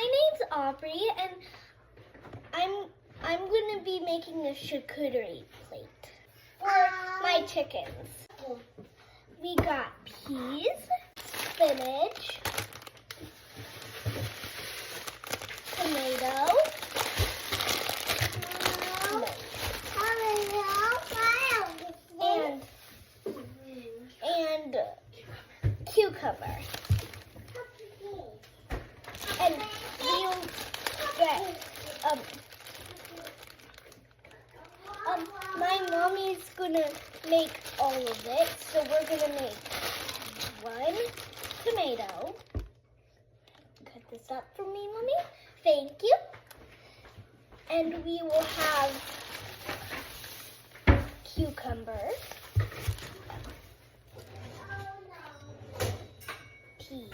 name's Aubrey, and I'm gonna be making a charcuterie plate for my chickens. We got peas, spinach, tomato, and cucumber. And we'll get my mommy's gonna make all of it, so we're gonna make one tomato. Cut this up for me, Mommy. Thank you. And we will have cucumber, peas,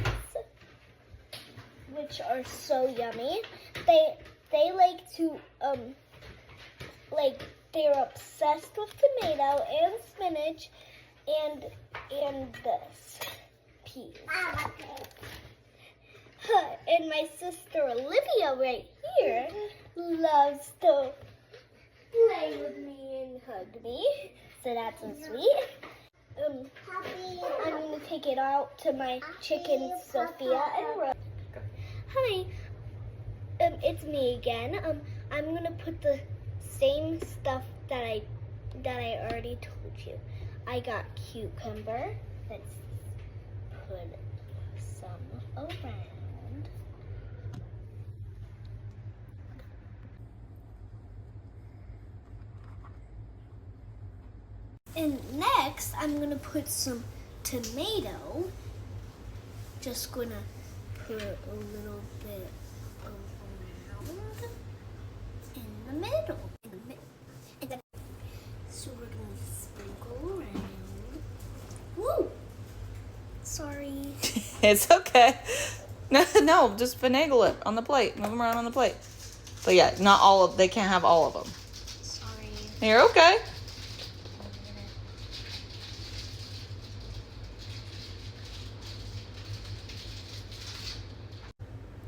which are so yummy. They like to they're obsessed with tomato and spinach and this peas. And my sister Olivia right here loves to play with me and hug me, so that's so sweet. I'm gonna take it out to my chickens, Sophia and Rose. Hi, it's me again. I'm gonna put the same stuff that I already told you. I got cucumber. Let's put some around. And next, I'm gonna put some tomato. Just gonna put a little bit around in the middle. So we're gonna sprinkle around. Woo! Sorry. It's okay. No, just finagle it on the plate. Move them around on the plate. But yeah, not all of. They can't have all of them. Sorry. You're okay.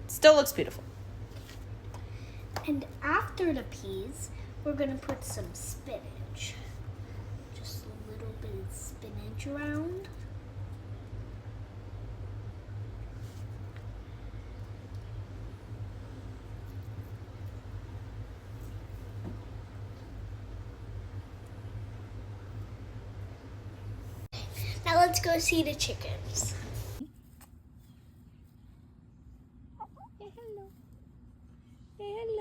Still looks beautiful. And after the peas, we're gonna put some spinach. Just a little bit of spinach around. Now let's go see the chickens. Hey, hello. Hey, hello.